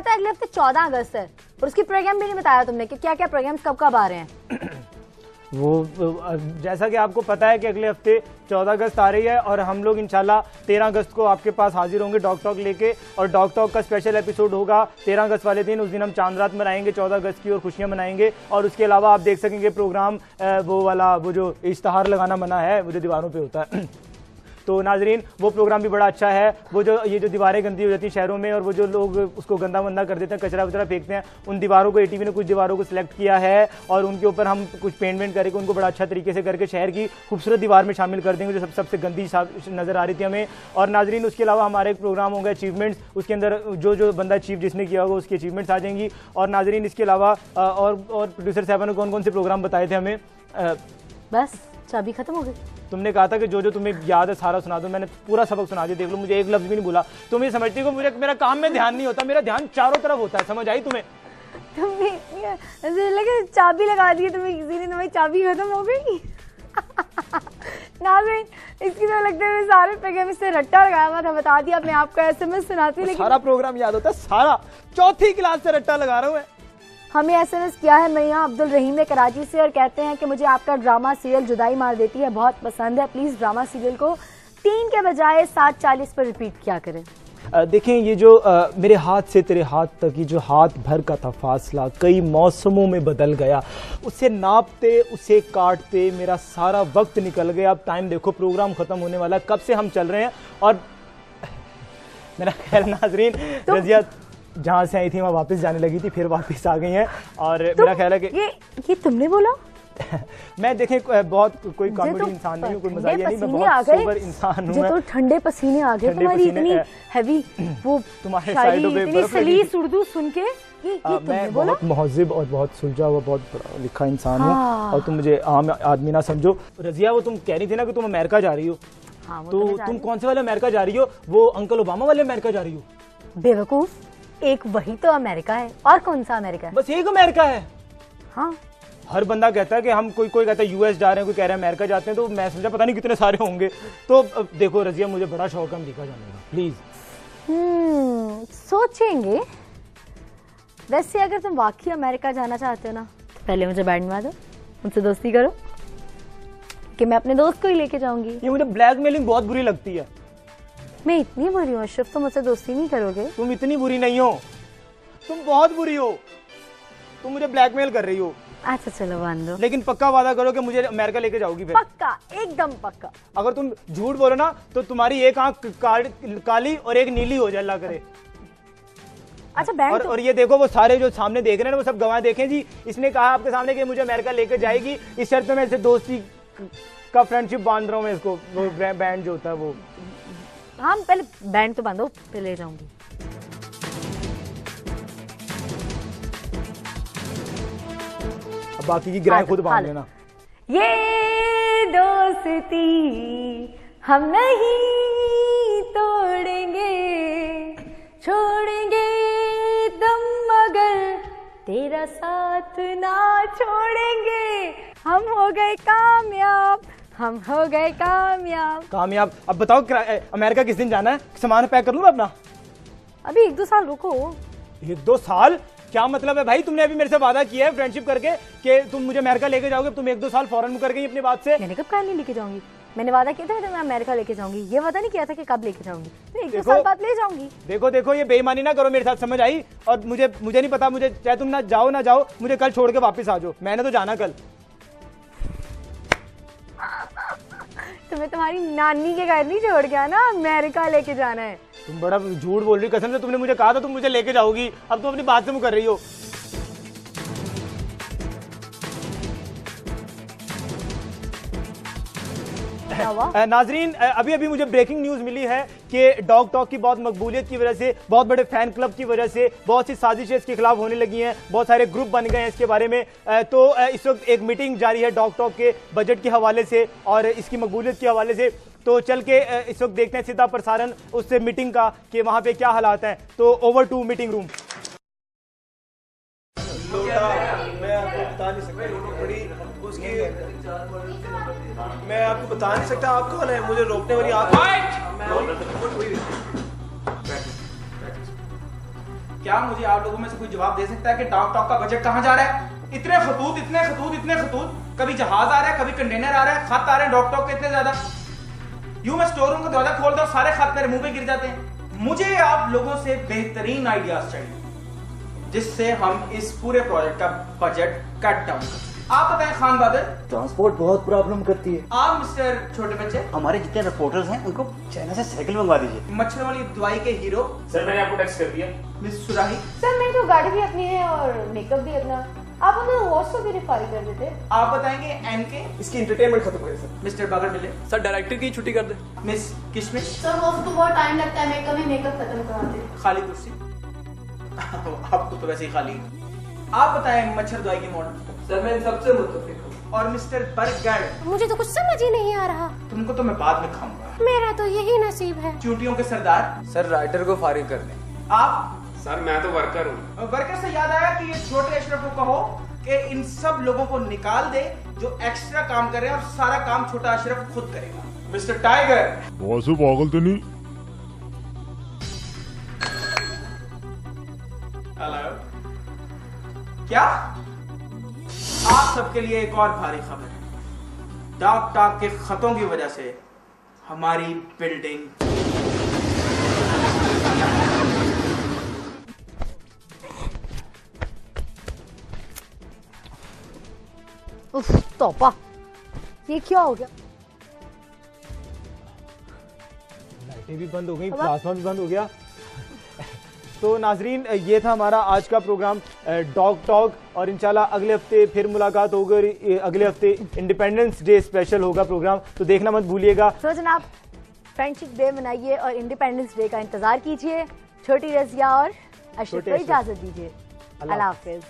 पता है अगले हफ्ते 14 अगस्त है और उसकी प्रोग्राम भी नहीं बताया तुमने कि क्या क्या प्रोग्राम्स कब कब आ रहे हैं। वो जैसा कि आपको पता है कि अगले हफ्ते 14 अगस्त आ रही है और हम लोग इंशाल्लाह 13 अगस्त को आपके पास हाजिर होंगे डॉग टॉक लेके, और डॉग टॉक का स्पेशल एपिसोड होगा 13 अगस्त वाले दिन। उस दिन हम चांद रात मनाएंगे 14 अगस्त की और खुशियां मनाएंगे। और उसके अलावा आप देख सकेंगे प्रोग्राम वो जो इश्तहार लगाना मना है वो जो दीवारों पर होता है तो नाजरीन वो प्रोग्राम भी बड़ा अच्छा है। वो जो ये जो दीवारें गंदी हो जाती हैं शहरों में और वो जो लोग उसको गंदा वंदा कर देते हैं, कचरा वचरा फेंकते हैं, उन दीवारों को एटीवी ने कुछ दीवारों को सिलेक्ट किया है और उनके ऊपर हम कुछ पेंट वेंट करके उनको बड़ा अच्छा तरीके से करके शहर की खूबसूरत दीवार में शामिल कर देंगे जो सबसे गंदी नज़र आ रही थी हमें। और नाजरीन उसके अलावा हमारा एक प्रोग्राम होगा अचीवमेंट्स, उसके अंदर जो बंदा अचीव जिसने किया होगा उसकी अचीवमेंट्स आ जाएंगी। और नाजरीन इसके अलावा और प्रोड्यूसर साहब ने कौन कौन से प्रोग्राम बताए थे हमें? बस चाबी खत्म हो गई। तुमने कहा था कि जो तुम्हें याद है सारा सुना दो, मैंने पूरा सबक सुना दिया। देख लो मुझे एक लफ्ज भी नहीं बोला। तुम ये समझती हो मुझे मेरा काम में ध्यान नहीं होता, मेरा ध्यान चारों तरफ होता है, समझ आई तुम्हें? तुम्हें लगे चाबी लगा दी तुम्हें किसी ने, तुम्हारी चाबी खत्म हो गई। नाज़रीन इसकी तो लगता है सारे प्रोग्राम से रट्टा लगाया हुआ था, बता दिया मैं आपको SMS सुनाती, लेकिन सारा प्रोग्राम याद होता है, सारा चौथी क्लास से रट्टा लगा रहा हूँ मैं। हमें SMS किया है मैया अब्दुल रहीम है कराची से और कहते हैं कि मुझे आपका ड्रामा सीरियल जुदाई मार देती है बहुत पसंद है, प्लीज ड्रामा सीरियल को 3 के बजाय 7:40 पर रिपीट किया करें। देखें ये जो मेरे हाथ से तेरे हाथ तक की जो हाथ भर का था फासला कई मौसमों में बदल गया, उसे नापते उसे काटते मेरा सारा वक्त निकल गया। अब टाइम देखो प्रोग्राम खत्म होने वाला, कब से हम चल रहे हैं। और मेरा ख्याल नाजरीन रजिया जहाँ से आई थी वहाँ वापस जाने लगी थी, फिर वापस आ गई हैं। और मेरा ख्याल है कि ये तुमने बोला? मैं देखें बहुत कोई कॉमेडी इंसान नहीं हूँ, कोई मजाकिया नहीं, मैं बहुत सोबर इंसान हूँ। तो ठंडे पसीने आ गए तुम्हारी इतनी हैवी वो तुम्हारे साइडों पे इतनी सलीस उर्दू सुन के। मैं बहुत महजिब और बहुत सुलझा हुआ बहुत पढ़ा लिखा इंसान हूँ और तुम मुझे आम आदमी ना समझो। रजिया वो तुम कह रही थी ना कि तुम अमेरिका जा रही हो, तो तुम कौन से वाले अमेरिका जा रही हो? वो अंकल ओबामा वाले अमेरिका जा रही हो? बेवकूफ, एक वही तो अमेरिका है, और कौन सा अमेरिका है? बस एक अमेरिका है। हाँ हर बंदा कहता है कि हम कोई कहता है US जा रहे हैं, कोई कह रहा है अमेरिका जाते हैं, तो मैं समझा पता नहीं कितने सारे होंगे। तो देखो रजिया मुझे बड़ा शौक है अमेरिका जाने का, प्लीज। सोचेंगे। वैसे अगर तुम वाकई अमेरिका जाना चाहते हो ना तो पहले मुझे बैंड में दो, मुझसे दोस्ती करो कि मैं अपने दोस्त को ही लेके जाऊंगी। ये मुझे ब्लैकमेलिंग बहुत बुरी लगती है। मैं इतनी बुरी हूँ अशरफ, तुम मुझसे दोस्ती नहीं करोगे? तुम इतनी बुरी नहीं हो, तुम बहुत बुरी हो, तुम मुझे ब्लैकमेल कर रही हो। अच्छा चलो मान लो, लेकिन पक्का वादा करो कि मुझे अमेरिका लेके जाओगी फिर। पक्का, एकदम पक्का। अगर तुम झूठ बोलो ना तो तुम्हारी एक आंख काली और एक नीली हो जाए, अल्लाह करे। अच्छा बैंड और ये देखो वो सारे जो सामने देख रहे हैं ना वो सब गवाह देखें जी। इसने कहा आपके सामने कि मुझे अमेरिका लेके जाएगी, इस शर्त में मैं इससे दोस्ती का फ्रेंडशिप बांध रहा हूँ मैं इसको। वो बैंड जो होता है वो, हाँ पहले बैंड तो बांधो, फिर ले जाऊंगी। अब बाकी की गिराएं खुद बांध लेना। ये दोस्ती हम नहीं तोड़ेंगे, छोड़ेंगे दम मगर तेरा साथ ना छोड़ेंगे। हम हो गए कामयाब, हम हो गए कामयाब। अब बताओ अमेरिका किस दिन जाना है? सामान पैक कर लूं मैं अपना? अभी 1-2 साल रुको। 1-2 साल क्या मतलब है भाई? तुमने अभी मेरे से वादा किया है फ्रेंडशिप करके कि तुम मुझे अमेरिका लेके जाओगे, तुम 1-2 साल फौरन मुकर गई अपनी बात से। मैंने कब कहा नहीं लेके जाऊंगी? मैंने वादा किया था कि मैं अमेरिका लेके जाऊंगी, ये वादा नहीं किया था कि कब लेके जाऊंगी। मैं 1-2 साल बाद ले जाऊंगी। देखो ये बेईमानी ना करो मेरे साथ, समझ आई? और मुझे नहीं पता, मुझे चाहे तुम ना जाओ, मुझे कल छोड़ के वापस आ जाओ, मैंने तो जाना कल। तुम्हें तुम्हारी नानी के घर नहीं छोड़ गया ना, अमेरिका लेके जाना है। तुम बड़ा झूठ बोल रही हो, कसम से तुमने मुझे कहा था तुम मुझे लेके जाओगी, अब तुम अपनी बात से मुकर रही हो। नाजरीन अभी मुझे ब्रेकिंग न्यूज मिली है कि डॉग टॉक की बहुत मकबूलियत की वजह से, बहुत बड़े फैन क्लब की वजह से बहुत सी साजिशें इसके खिलाफ होने लगी हैं, बहुत सारे ग्रुप बन गए हैं इसके बारे में। तो इस वक्त एक मीटिंग जारी है डॉग टॉक के बजट के हवाले से और इसकी मकबूलियत के हवाले से। तो चल के इस वक्त देखते हैं सीधा प्रसारण उससे मीटिंग का कि वहां पे क्या हालात हैं। तो ओवर टू मीटिंग रूम। मैं आपको बता नहीं सकता आप कौन है, मुझे रोकने वाली आप। क्या मुझे आप लोगों में से कोई जवाब दे सकता है कि डॉक टॉक का बजट कहाँ जा रहा है? इतने खतूत, इतने खतूत, इतने खतूत, कभी जहाज आ रहा है, कभी कंटेनर आ रहा है, खत आ रहे हैं डॉक टॉक के इतने ज्यादा। यूं मैं स्टोर रूम का दरवाजा खोलता हूं, सारे खत मेरे मुंह पे गिर जाते हैं। मुझे आप लोगों से बेहतरीन आइडियाज चाहिए जिससे हम इस पूरे प्रोजेक्ट का बजट कट डाउन कर। आप बताएं खान बादल। ट्रांसपोर्ट बहुत प्रॉब्लम करती है। आप मिस्टर छोटे बच्चे, हमारे जितने रिपोर्टर्स हैं उनको चाइना से साइकिल मंगवा दीजिए। मच्छर वाली दवाई के हीरो। सर मैंने आपको टेक्स्ट कर दिया। मिस सुराही। सर मेरी तो गाड़ी भी अपनी है और मेकअप भी अपना, आप उन्हें व्हाट्सएप भी रिफारी कर देते। आप बताएंगे एनके। इसकी इंटरटेनमेंट खत्म करें सर। मिस्टर बगर मिले। सर डायरेक्टर की छुट्टी कर दे। मिस किशमिश। सर वो तो बहुत टाइम लगता है, मेकअप ही मेकअप खत्म कराते। खाली कुर्सी। आपको तो वैसे ही खाली है। आप बताएं मच्छर दवाई की मॉडल। सर मैं इन सबसे मुत्तफिक हूँ। और मिस्टर बर्गर, मुझे तो कुछ समझ ही नहीं आ रहा। तुमको तो मैं बाद में खाऊंगा। मेरा तो यही नसीब है। चूंटियों के सरदार। सर राइटर को फारिग कर दें। आप। सर मैं तो वर्कर हूँ। वर्कर से याद आया कि ये छोटे अशरफ को कहो कि इन सब लोगों को निकाल दे जो एक्स्ट्रा काम कर रहे हैं और सारा काम छोटा अशरफ खुद करेगा। Mister tiger. वैसे पागल तो नहीं। हेलो। क्या? आप सबके लिए एक और भारी खबर है। डॉक टॉक के खतों की वजह से हमारी बिल्डिंग उफ, तौबा, ये क्या हो गया? लाइटें भी बंद हो गई, प्लाज्मा भी बंद हो गया। तो नाजरीन, ये था हमारा आज का प्रोग्राम डॉग टॉक, और इंशाल्लाह अगले हफ्ते फिर मुलाकात होगी। और अगले हफ्ते इंडिपेंडेंस डे स्पेशल होगा प्रोग्राम, तो देखना मत भूलिएगा। तो जनाब, फ्रेंडशिप डे मनाइए और इंडिपेंडेंस डे का इंतजार कीजिए। छोटी रजिया और अशरफ को इजाजत दीजिए। अल्लाह हाफिज।